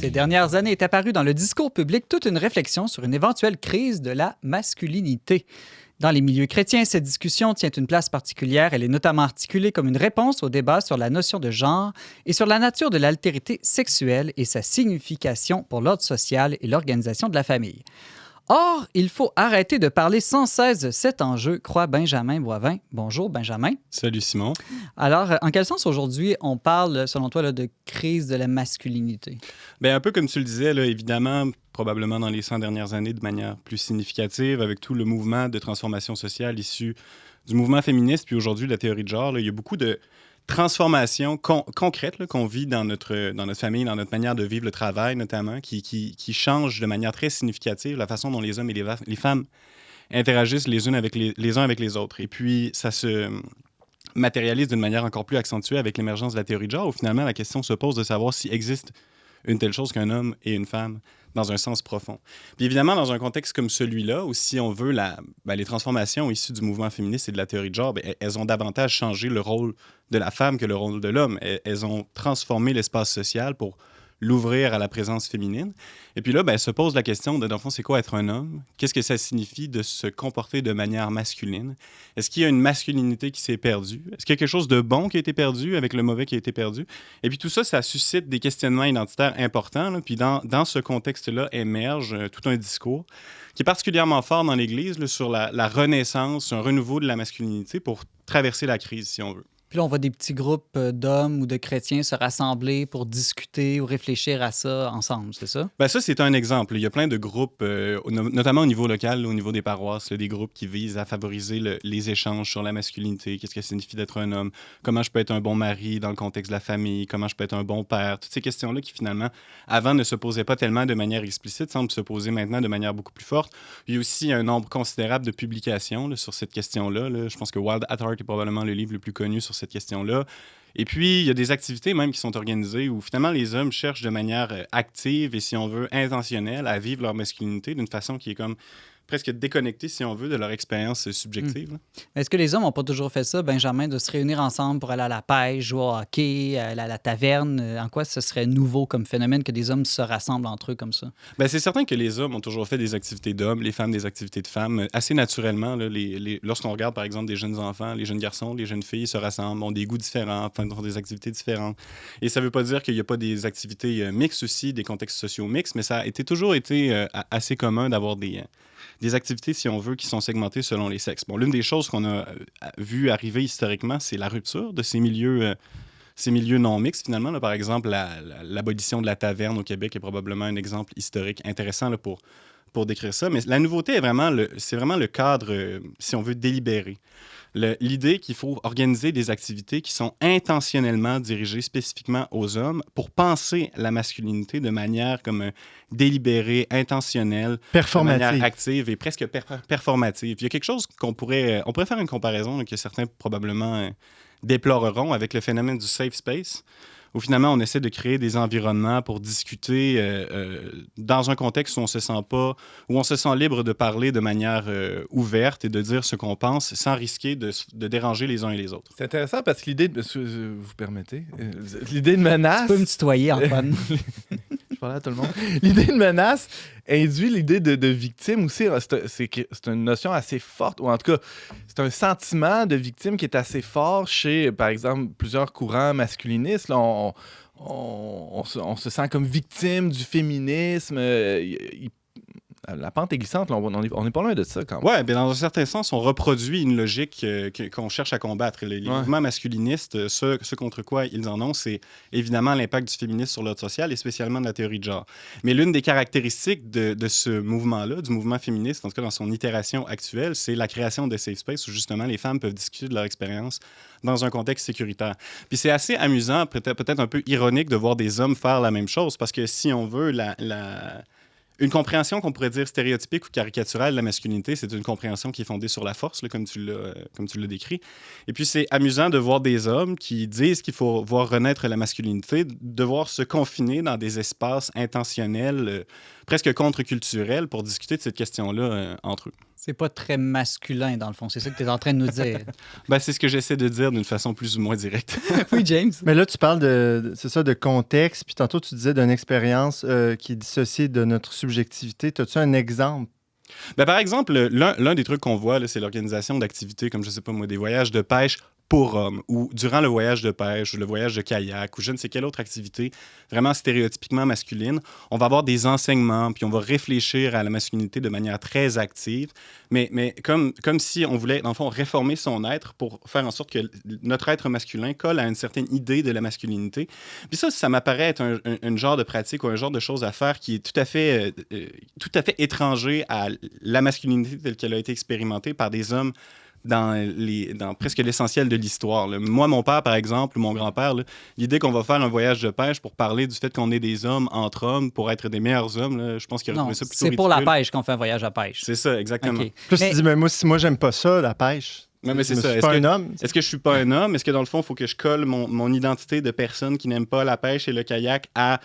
Ces dernières années est apparue dans le discours public toute une réflexion sur une éventuelle crise de la masculinité. Dans les milieux chrétiens, cette discussion tient une place particulière. Elle est notamment articulée comme une réponse au débat sur la notion de genre et sur la nature de l'altérité sexuelle et sa signification pour l'ordre social et l'organisation de la famille. Or, il faut arrêter de parler sans cesse de cet enjeu, croit Benjamin Boivin. Bonjour, Benjamin. Salut, Simon. Alors, en quel sens aujourd'hui on parle, selon toi, là, de crise de la masculinité? Bien, un peu comme tu le disais, là, évidemment, probablement dans les 100 dernières années, de manière plus significative, avec tout le mouvement de transformation sociale issu du mouvement féministe, puis aujourd'hui, la théorie de genre, là, il y a beaucoup de transformations concrètes là, qu'on vit dans notre famille, dans notre manière de vivre le travail, notamment, qui changent de manière très significative la façon dont les hommes et les femmes interagissent les uns avec les autres. Et puis, ça se matérialise d'une manière encore plus accentuée avec l'émergence de la théorie de genre, où finalement, la question se pose de savoir s'il existe une telle chose qu'un homme et une femme dans un sens profond. Puis évidemment, dans un contexte comme celui-là, où si on veut les transformations issues du mouvement féministe et de la théorie de genre, elles ont davantage changé le rôle de la femme que le rôle de l'homme. Elles ont transformé l'espace social pour l'ouvrir à la présence féminine. Et puis là, se pose la question de, dans le fond, c'est quoi être un homme? Qu'est-ce que ça signifie de se comporter de manière masculine? Est-ce qu'il y a une masculinité qui s'est perdue? Est-ce qu'il y a quelque chose de bon qui a été perdu avec le mauvais qui a été perdu? Et puis tout ça, ça suscite des questionnements identitaires importants. Là. Puis dans ce contexte-là émerge tout un discours qui est particulièrement fort dans l'Église là, sur la renaissance, un renouveau de la masculinité pour traverser la crise, si on veut. Puis là, on voit des petits groupes d'hommes ou de chrétiens se rassembler pour discuter ou réfléchir à ça ensemble, c'est ça? Ça, c'est un exemple. Il y a plein de groupes, notamment au niveau local, au niveau des paroisses, là, des groupes qui visent à favoriser les échanges sur la masculinité, qu'est-ce que ça signifie d'être un homme, comment je peux être un bon mari dans le contexte de la famille, comment je peux être un bon père. Toutes ces questions-là qui, finalement, avant ne se posaient pas tellement de manière explicite, semblent se poser maintenant de manière beaucoup plus forte. Il y a aussi un nombre considérable de publications là, sur cette question-là. Là. Je pense que Wild at Heart est probablement le livre le plus connu sur cette question-là. Et puis, il y a des activités même qui sont organisées où finalement les hommes cherchent de manière active et, si on veut, intentionnelle à vivre leur masculinité d'une façon qui est comme presque déconnectée, si on veut, de leur expérience subjective. Est-ce que les hommes n'ont pas toujours fait ça, Benjamin, de se réunir ensemble pour aller à la pêche, jouer au hockey, aller à la taverne? En quoi ce serait nouveau comme phénomène que des hommes se rassemblent entre eux comme ça? C'est certain que les hommes ont toujours fait des activités d'hommes, les femmes des activités de femmes, assez naturellement. Là, lorsqu'on regarde, par exemple, des jeunes enfants, les jeunes garçons, les jeunes filles se rassemblent, ont des goûts différents, font des activités différentes. Et ça ne veut pas dire qu'il n'y a pas des activités mixtes aussi, des contextes sociaux mixtes, mais ça a toujours été assez commun d'avoir des activités, si on veut, qui sont segmentées selon les sexes. L'une des choses qu'on a vu arriver historiquement, c'est la rupture de ces milieux non mixtes, finalement. Là, par exemple, l'abolition de la taverne au Québec est probablement un exemple historique intéressant là, pour décrire ça. Mais la nouveauté c'est vraiment le cadre, si on veut, délibéré. L'idée qu'il faut organiser des activités qui sont intentionnellement dirigées spécifiquement aux hommes pour penser la masculinité de manière comme délibérée, intentionnelle, de manière active et presque performative. Il y a quelque chose on pourrait faire une comparaison là, que certains probablement déploreront avec le phénomène du safe space, où finalement on essaie de créer des environnements pour discuter dans un contexte où on se sent libre de parler de manière ouverte et de dire ce qu'on pense sans risquer de déranger les uns et les autres. C'est intéressant parce que l'idée de... Vous permettez? L'idée de menace... Tu peux me tutoyer, Antoine. Je parlais à tout le monde. L'idée de menace induit l'idée de victime aussi. C'est une notion assez forte, ou en tout cas, c'est un sentiment de victime qui est assez fort chez, par exemple, plusieurs courants masculinistes. Là, on se sent comme victime du féminisme. La pente est glissante, là, on n'est pas loin de ça quand même. Oui, dans un certain sens, on reproduit une logique qu'on cherche à combattre. Les mouvements masculinistes, ce contre quoi ils en ont, c'est évidemment l'impact du féminisme sur l'ordre social et spécialement de la théorie de genre. Mais l'une des caractéristiques de ce mouvement-là, du mouvement féministe, en tout cas dans son itération actuelle, c'est la création de safe space où justement les femmes peuvent discuter de leur expérience dans un contexte sécuritaire. Puis c'est assez amusant, peut-être un peu ironique de voir des hommes faire la même chose parce que si on veut une compréhension qu'on pourrait dire stéréotypique ou caricaturale de la masculinité, c'est une compréhension qui est fondée sur la force, là, comme tu l'as décrit. Et puis, c'est amusant de voir des hommes qui disent qu'il faut voir renaître la masculinité, devoir se confiner dans des espaces intentionnels presque contre-culturels pour discuter de cette question-là entre eux. C'est pas très masculin, dans le fond. C'est ça que tu es en train de nous dire. Ben, c'est ce que j'essaie de dire d'une façon plus ou moins directe. Oui, James? Mais là, tu parles c'est ça, de contexte, puis tantôt, tu disais d'une expérience qui est dissociée de notre subjectivité. As-tu un exemple? Ben, par exemple, l'un des trucs qu'on voit, là, c'est l'organisation d'activités comme, je sais pas moi, des voyages de pêche pour hommes, ou durant le voyage de pêche, ou le voyage de kayak, ou je ne sais quelle autre activité vraiment stéréotypiquement masculine. On va avoir des enseignements, puis on va réfléchir à la masculinité de manière très active, mais comme si on voulait, dans le fond, réformer son être pour faire en sorte que notre être masculin colle à une certaine idée de la masculinité. Puis ça m'apparaît être un genre de pratique ou un genre de chose à faire qui est tout à fait étranger à la masculinité telle qu'elle a été expérimentée par des hommes dans presque l'essentiel de l'histoire. Là. Moi, mon père, par exemple, ou mon grand-père, là, l'idée qu'on va faire un voyage de pêche pour parler du fait qu'on est des hommes entre hommes pour être des meilleurs hommes, là, je pense qu'il aurait trouvé ça plutôt c'est pour la ridicule. pêche qu'on fait un voyage à pêche. C'est ça, exactement. OK. Plus Mais- tu dis, mais moi, j'aime pas ça, la pêche. Ouais, mais c'est Je ça. suis pas un homme. Est-ce que je suis pas un homme? Est-ce que dans le fond, il faut que je colle mon identité de personne qui n'aime pas la pêche et le kayak à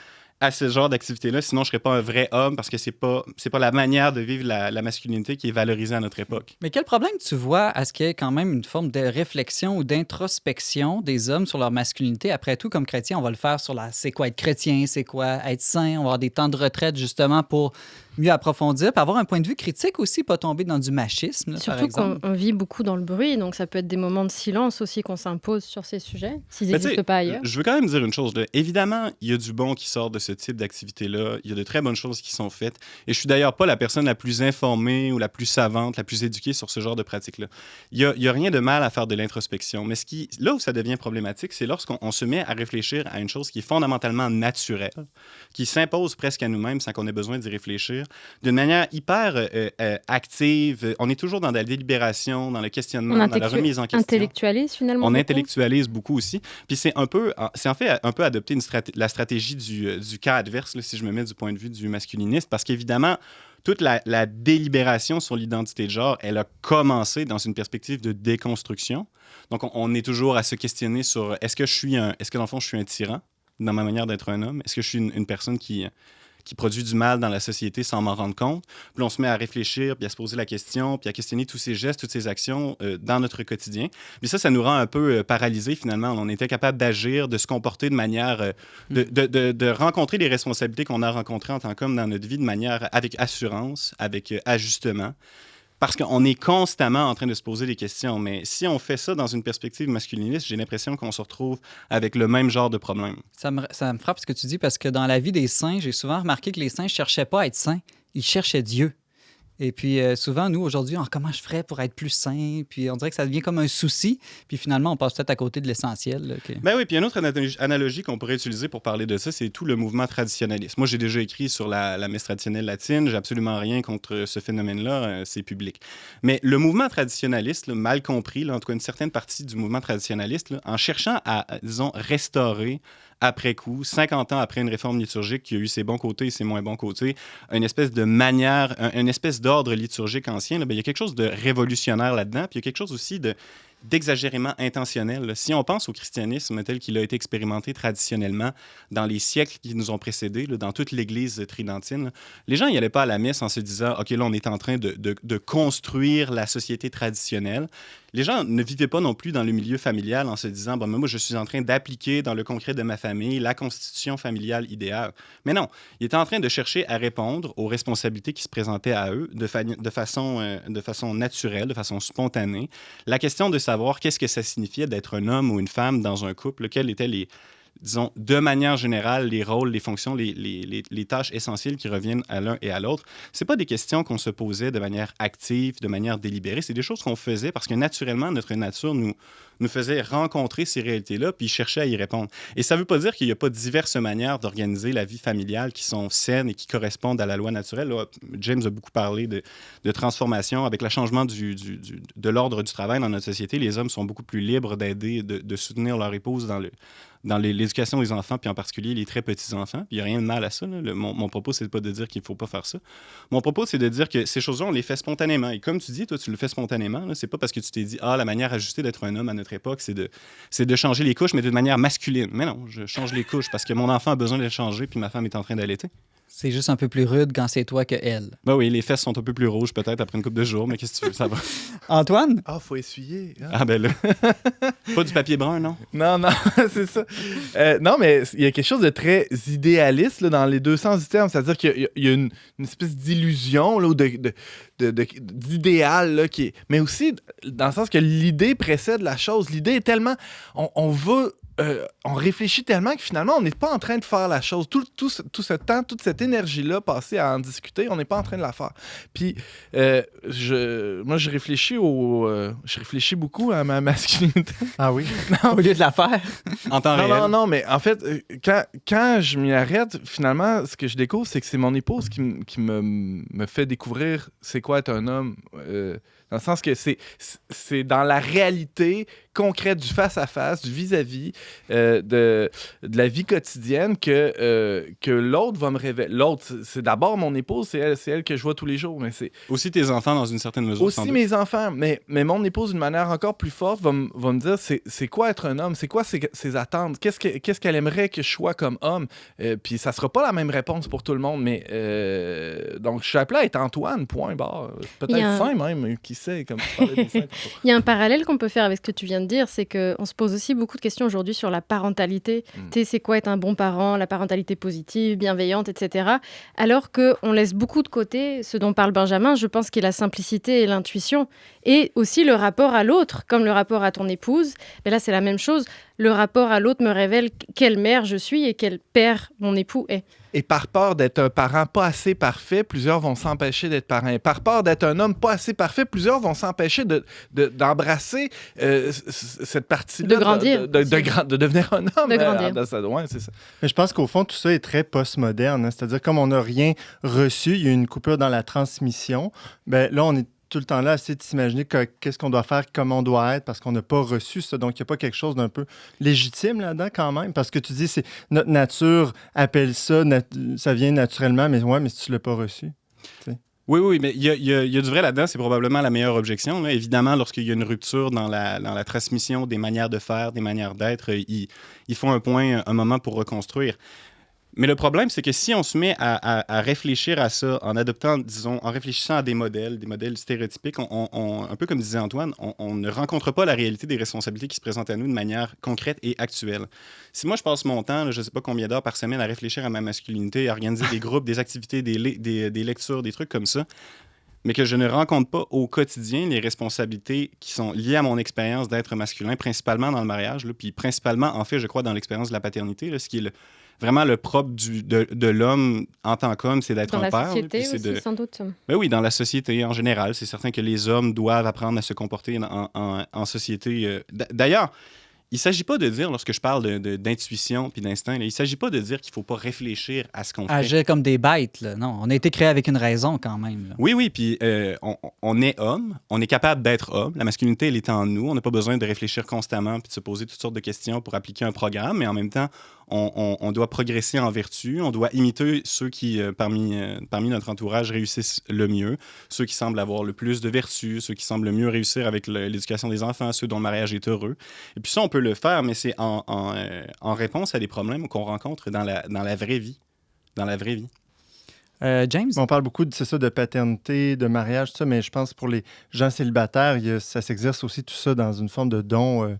ce genre d'activité-là? Sinon, je serais pas un vrai homme parce que c'est pas la manière de vivre la masculinité qui est valorisée à notre époque. Mais quel problème tu vois à ce qu'il y ait quand même une forme de réflexion ou d'introspection des hommes sur leur masculinité? Après tout, comme chrétien, on va le faire sur c'est quoi être chrétien, c'est quoi être saint. On va avoir des temps de retraite justement pour mieux approfondir, puis avoir un point de vue critique aussi, pas tomber dans du machisme, là, par Surtout exemple. qu'on vit beaucoup dans le bruit, donc ça peut être des moments de silence aussi qu'on s'impose sur ces sujets, s'ils Mais tu sais, n'existent pas ailleurs. Je veux quand même dire une chose. Là. Évidemment, il y a du bon qui sort de ce type d'activité-là. Il y a de très bonnes choses qui sont faites. Et je suis d'ailleurs pas la personne la plus informée ou la plus savante, la plus éduquée sur ce genre de pratique-là. Il y a rien de mal à faire de l'introspection. Mais là où ça devient problématique, c'est lorsqu'on se met à réfléchir à une chose qui est fondamentalement naturelle, qui s'impose presque à nous-mêmes sans qu'on ait besoin d'y réfléchir, d'une manière hyper active. On est toujours dans la délibération, dans le questionnement, dans la remise en question. Intellectualise finalement. On beaucoup. intellectualise beaucoup aussi. Puis c'est en fait un peu adopter la stratégie du cas adverse, là, si je me mets du point de vue du masculiniste, parce qu'évidemment, toute la délibération sur l'identité de genre, elle a commencé dans une perspective de déconstruction. Donc, on est toujours à se questionner sur est-ce que dans le fond, je suis un tyran dans ma manière d'être un homme? Est-ce que je suis une personne qui produit du mal dans la société sans m'en rendre compte. Puis on se met à réfléchir, puis à se poser la question, puis à questionner tous ces gestes, toutes ces actions dans notre quotidien. Puis ça nous rend un peu paralysés finalement. On était capable d'agir, de se comporter de manière... de rencontrer les responsabilités qu'on a rencontrées en tant qu'homme dans notre vie de manière avec assurance, avec ajustement. Parce qu'on est constamment en train de se poser des questions. Mais si on fait ça dans une perspective masculiniste, j'ai l'impression qu'on se retrouve avec le même genre de problème. Ça me frappe ce que tu dis parce que dans la vie des saints, j'ai souvent remarqué que les saints ne cherchaient pas à être saints, ils cherchaient Dieu. Et puis souvent, nous, aujourd'hui, comment je ferais pour être plus sain? Puis on dirait que ça devient comme un souci. Puis finalement, on passe peut-être à côté de l'essentiel. Là, Ben oui, puis une autre analogie qu'on pourrait utiliser pour parler de ça, c'est tout le mouvement traditionnaliste. Moi, j'ai déjà écrit sur la messe traditionnelle latine. J'ai absolument rien contre ce phénomène-là. C'est public. Mais le mouvement traditionnaliste, là, mal compris, là, en tout cas une certaine partie du mouvement traditionnaliste, là, en cherchant à, disons, restaurer après coup, 50 ans après une réforme liturgique qui a eu ses bons côtés et ses moins bons côtés, une espèce de manière, une espèce d'ordre liturgique ancien, là, ben, il y a quelque chose de révolutionnaire là-dedans, puis il y a quelque chose aussi d'exagérément intentionnel. Là. Si on pense au christianisme tel qu'il a été expérimenté traditionnellement dans les siècles qui nous ont précédés, là, dans toute l'Église tridentine, là, les gens n'y allaient pas à la messe en se disant « OK, là, on est en train de construire la société traditionnelle ». Les gens ne vivaient pas non plus dans le milieu familial en se disant bon, moi, je suis en train d'appliquer dans le concret de ma famille la constitution familiale idéale. Mais non, ils étaient en train de chercher à répondre aux responsabilités qui se présentaient à eux de façon naturelle, de façon spontanée. La question de savoir qu'est-ce que ça signifiait d'être un homme ou une femme dans un couple, quels étaient disons, de manière générale, les rôles, les fonctions, les tâches essentielles qui reviennent à l'un et à l'autre. Ce pas des questions qu'on se posait de manière active, de manière délibérée. C'est des choses qu'on faisait parce que naturellement, notre nature nous faisait rencontrer ces réalités-là puis chercher à y répondre. Et ça ne veut pas dire qu'il n'y a pas diverses manières d'organiser la vie familiale qui sont saines et qui correspondent à la loi naturelle. Là, James a beaucoup parlé de transformation. Avec le changement de l'ordre du travail dans notre société, les hommes sont beaucoup plus libres d'aider, de soutenir leur épouse dans l'éducation des enfants, puis en particulier les très petits-enfants. Puis il n'y a rien de mal à ça. Là. Mon propos, c'est pas de dire qu'il ne faut pas faire ça. Mon propos, c'est de dire que ces choses-là, on les fait spontanément. Et comme tu dis, toi, tu le fais spontanément. Là. C'est pas parce que tu t'es dit « Ah, la manière ajustée d'être un homme à notre époque, c'est de changer les couches, mais d'une manière masculine. » Mais non, je change les couches parce que mon enfant a besoin de les changer, puis ma femme est en train d'allaiter. C'est juste un peu plus rude quand c'est toi que elle. Ben oui, les fesses sont un peu plus rouges peut-être après une couple de jours, mais qu'est-ce que tu veux, ça va. Antoine? Ah, faut essuyer. Ah. Ah ben là. Pas du papier brun, non? Non, c'est ça. Non, mais il y a quelque chose de très idéaliste là, dans les deux sens du terme. C'est-à-dire qu'il y a une espèce d'illusion là, ou d'idéal là, qui est... Mais aussi dans le sens que l'idée précède la chose. L'idée est tellement... On veut... on réfléchit tellement que finalement, on n'est pas en train de faire la chose. Tout ce temps, toute cette énergie-là passée à en discuter, on n'est pas en train de la faire. Puis, moi, je réfléchis beaucoup à ma masculinité. Ah oui? Au lieu de la faire. En temps réel. Non, mais en fait, quand je m'y arrête, finalement, ce que je découvre, c'est que c'est mon épouse qui me fait découvrir c'est quoi être un homme. Dans le sens que c'est dans la réalité concrète du face-à-face, du vis-à-vis, de la vie quotidienne que l'autre va me révéler. L'autre, c'est d'abord mon épouse, c'est elle que je vois tous les jours. Mais c'est Aussi tes enfants dans une certaine mesure. sans aussi doute. mes enfants. Mais mon épouse, d'une manière encore plus forte, va me dire c'est quoi être un homme, c'est quoi ses attentes, qu'est-ce qu'elle aimerait que je sois comme homme. Puis ça sera pas la même réponse pour tout le monde. Mais donc, je suis appelé à être Antoine, point barre. Peut-être Saint même, qui sait, comme tu parlais des saints. Il y a un parallèle qu'on peut faire avec ce que tu viens de dire, c'est qu'on se pose aussi beaucoup de questions aujourd'hui sur la parentalité. Tu sais, c'est quoi être un bon parent, la parentalité positive, bienveillante, etc. Alors qu'on laisse beaucoup de côté ce dont parle Benjamin, je pense, qui est la simplicité et l'intuition. Et aussi le rapport à l'autre, comme le rapport à ton épouse. Mais là, c'est la même chose. Le rapport à l'autre me révèle quelle mère je suis et quel père mon époux est. Et par peur d'être un parent pas assez parfait, plusieurs vont s'empêcher d'être parents. Et par peur d'être un homme pas assez parfait, plusieurs vont s'empêcher d'embrasser cette partie-là. De grandir. De devenir un homme. De grandir. Ouais, c'est ça. Mais je pense qu'au fond, tout ça est très postmoderne. Hein. C'est-à-dire, comme on n'a rien reçu, il y a une coupure dans la transmission. Ben, là, on est tout le temps là à essayer de s'imaginer qu'est-ce qu'on doit faire, comment on doit être, parce qu'on n'a pas reçu ça. Donc, il n'y a pas quelque chose d'un peu légitime là-dedans quand même. Parce que tu dis, c'est notre nature appelle ça, ça vient naturellement, mais ouais, mais si tu ne l'as pas reçu. T'sais. Oui, mais il y a du vrai là-dedans. C'est probablement la meilleure objection. Là. Évidemment, lorsqu'il y a une rupture dans la transmission des manières de faire, des manières d'être, il faut un moment pour reconstruire. Mais le problème, c'est que si on se met à réfléchir à ça en adoptant, disons, en réfléchissant à des modèles stéréotypiques, un peu comme disait Antoine, on ne rencontre pas la réalité des responsabilités qui se présentent à nous de manière concrète et actuelle. Si moi, je passe mon temps, là, je ne sais pas combien d'heures par semaine, à réfléchir à ma masculinité, à organiser des groupes, des activités, des lectures, des trucs comme ça, mais que je ne rencontre pas au quotidien les responsabilités qui sont liées à mon expérience d'être masculin, principalement dans le mariage, là, puis principalement, en fait, je crois, dans l'expérience de la paternité, là, ce qui est vraiment le propre de l'homme en tant qu'homme, c'est d'être Dans un la père. société là, aussi, sans doute. Ben oui, dans la société en général. C'est certain que les hommes doivent apprendre à se comporter en société. D'ailleurs, il ne s'agit pas de dire, lorsque je parle d'intuition puis d'instinct, il ne s'agit pas de dire qu'il ne faut pas réfléchir à ce qu'on fait. Agir comme des bêtes, là. Non, on a été créé avec une raison quand même. Là. Oui, puis on est homme, on est capable d'être homme. La masculinité, elle est en nous. On n'a pas besoin de réfléchir constamment puis de se poser toutes sortes de questions pour appliquer un programme, mais en même temps, on doit progresser en vertu. On doit imiter ceux qui, parmi notre entourage, réussissent le mieux, ceux qui semblent avoir le plus de vertus, ceux qui semblent le mieux réussir avec l'éducation des enfants, ceux dont le mariage est heureux. Et puis ça, on peut le faire, mais c'est en réponse à des problèmes qu'on rencontre dans la vraie vie. Dans la vraie vie. James? On parle beaucoup de paternité, de mariage, tout ça, mais je pense que pour les gens célibataires, ça s'exerce aussi tout ça dans une forme de don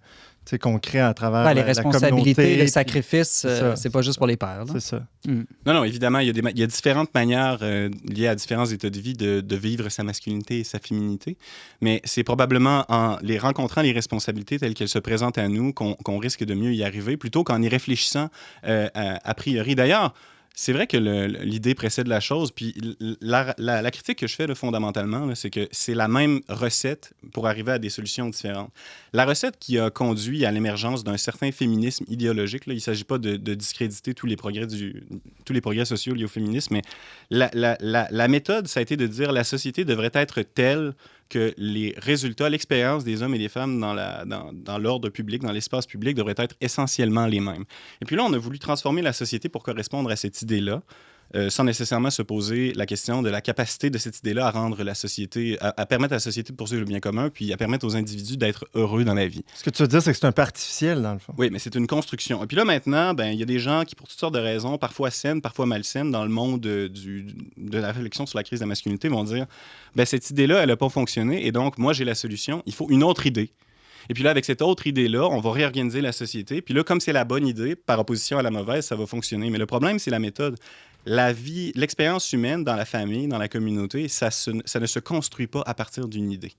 qu'on crée à travers les responsabilités, la communauté, le sacrifice, c'est pas juste pour les pères. C'est ça. Non, évidemment, il y a différentes manières liées à différents états de vie de vivre sa masculinité et sa féminité, mais c'est probablement en les rencontrant les responsabilités telles qu'elles se présentent à nous qu'on risque de mieux y arriver, plutôt qu'en y réfléchissant a priori. D'ailleurs, c'est vrai que l'idée précède la chose, puis la critique que je fais là, fondamentalement, là, c'est que c'est la même recette pour arriver à des solutions différentes. La recette qui a conduit à l'émergence d'un certain féminisme idéologique, là, il ne s'agit pas de discréditer tous les progrès sociaux liés au féminisme, mais la méthode, ça a été de dire la société devrait être telle que les résultats, l'expérience des hommes et des femmes dans l'ordre public, dans l'espace public, devraient être essentiellement les mêmes. Et puis là, on a voulu transformer la société pour correspondre à cette idée-là. sans nécessairement se poser la question de la capacité de cette idée-là à rendre la société, à permettre à la société de poursuivre le bien commun, puis à permettre aux individus d'être heureux dans la vie. Ce que tu veux dire, c'est que c'est un peu artificiel, dans le fond. Oui, mais c'est une construction. Et puis là, maintenant, ben, il y a des gens qui, pour toutes sortes de raisons, parfois saines, parfois malsaines, dans le monde de la réflexion sur la crise de la masculinité, vont dire, ben, cette idée-là, elle n'a pas fonctionné, et donc, moi, j'ai la solution. Il faut une autre idée. Et puis là, avec cette autre idée-là, on va réorganiser la société. Puis là, comme c'est la bonne idée, par opposition à la mauvaise, ça va fonctionner. Mais le problème, c'est la méthode. La vie, l'expérience humaine dans la famille, dans la communauté, ça ne se construit pas à partir d'une idée.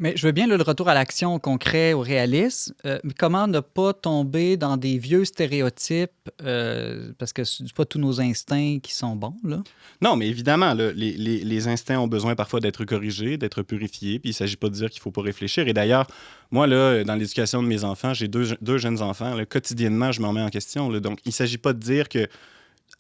Mais je veux bien là, le retour à l'action, au concret, au réalisme. Mais comment ne pas tomber dans des vieux stéréotypes, parce que ce n'est pas tous nos instincts qui sont bons, là? Non, mais évidemment, là, les instincts ont besoin parfois d'être corrigés, d'être purifiés, puis il ne s'agit pas de dire qu'il ne faut pas réfléchir. Et d'ailleurs, moi, là, dans l'éducation de mes enfants, j'ai deux jeunes enfants. Là, quotidiennement, je me remets en question. Là, donc, il ne s'agit pas de dire que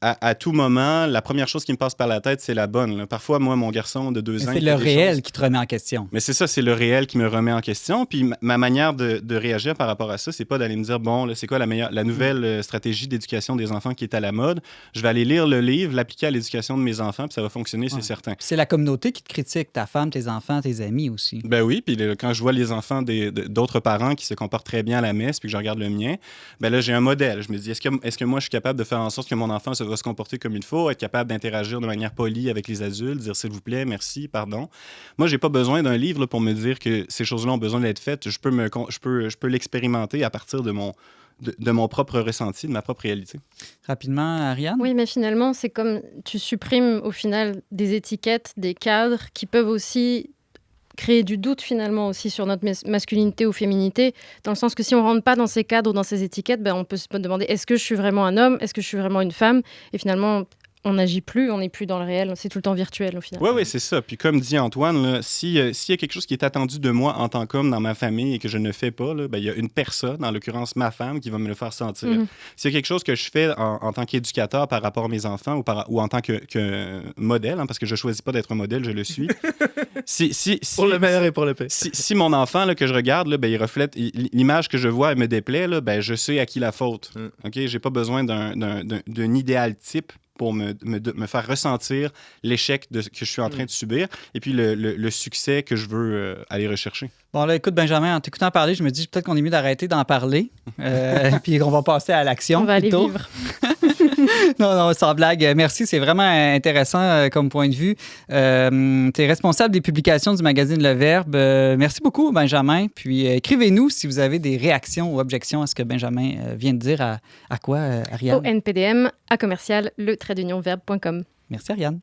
à tout moment, la première chose qui me passe par la tête, c'est la bonne. Là. Parfois, moi, mon garçon de 2 ans... C'est le réel qui te remet en question. Mais c'est ça, c'est le réel qui me remet en question. Puis ma manière de réagir par rapport à ça, c'est pas d'aller me dire, bon, là, c'est quoi la nouvelle stratégie d'éducation des enfants qui est à la mode? Je vais aller lire le livre, l'appliquer à l'éducation de mes enfants, puis ça va fonctionner, c'est certain. C'est la communauté qui te critique, ta femme, tes enfants, tes amis aussi. Ben oui, puis quand je vois les enfants d'autres parents qui se comportent très bien à la messe, puis que je regarde le mien, ben là, j'ai un modèle. Je me dis, est-ce que moi, je suis capable de faire en sorte que mon enfant va se comporter comme il faut, être capable d'interagir de manière polie avec les adultes, dire s'il vous plaît, merci, pardon. Moi, j'ai pas besoin d'un livre là, pour me dire que ces choses-là ont besoin d'être faites. Je peux l'expérimenter à partir de mon propre ressenti, de ma propre réalité. Rapidement, Ariane? Oui, mais finalement, c'est comme tu supprimes au final des étiquettes, des cadres qui peuvent aussi créer du doute finalement aussi sur notre masculinité ou féminité, dans le sens que si on ne rentre pas dans ces cadres ou dans ces étiquettes, ben, on peut se demander est-ce que je suis vraiment un homme, est-ce que je suis vraiment une femme, et finalement on n'agit plus, on n'est plus dans le réel, c'est tout le temps virtuel au final. Oui, c'est ça. Puis comme dit Antoine, s'il y a quelque chose qui est attendu de moi en tant qu'homme dans ma famille et que je ne fais pas, là, ben, il y a une personne, en l'occurrence ma femme, qui va me le faire sentir. Mm-hmm. S'il y a quelque chose que je fais en tant qu'éducateur par rapport à mes enfants ou en tant que modèle, hein, parce que je ne choisis pas d'être un modèle, je le suis. Pour le meilleur et pour le pire. Si mon enfant là, que je regarde, là, ben, il reflète l'image que je vois, elle me déplaît, là, ben, je sais à qui la faute. OK? Je n'ai pas besoin d'un idéal type pour me faire ressentir l'échec que je suis en train de subir et puis le succès que je veux aller rechercher. Bon, là, écoute, Benjamin, en t'écoutant parler, je me dis peut-être qu'on est mieux d'arrêter d'en parler puis on va passer à l'action. On va aller plutôt. vivre. Non, sans blague. Merci, c'est vraiment intéressant comme point de vue. Tu es responsable des publications du magazine Le Verbe. Merci beaucoup, Benjamin. Puis écrivez-nous si vous avez des réactions ou objections à ce que Benjamin vient de dire. À quoi, Ariane? Au NPDM, @le-verbe.com. Merci, Ariane.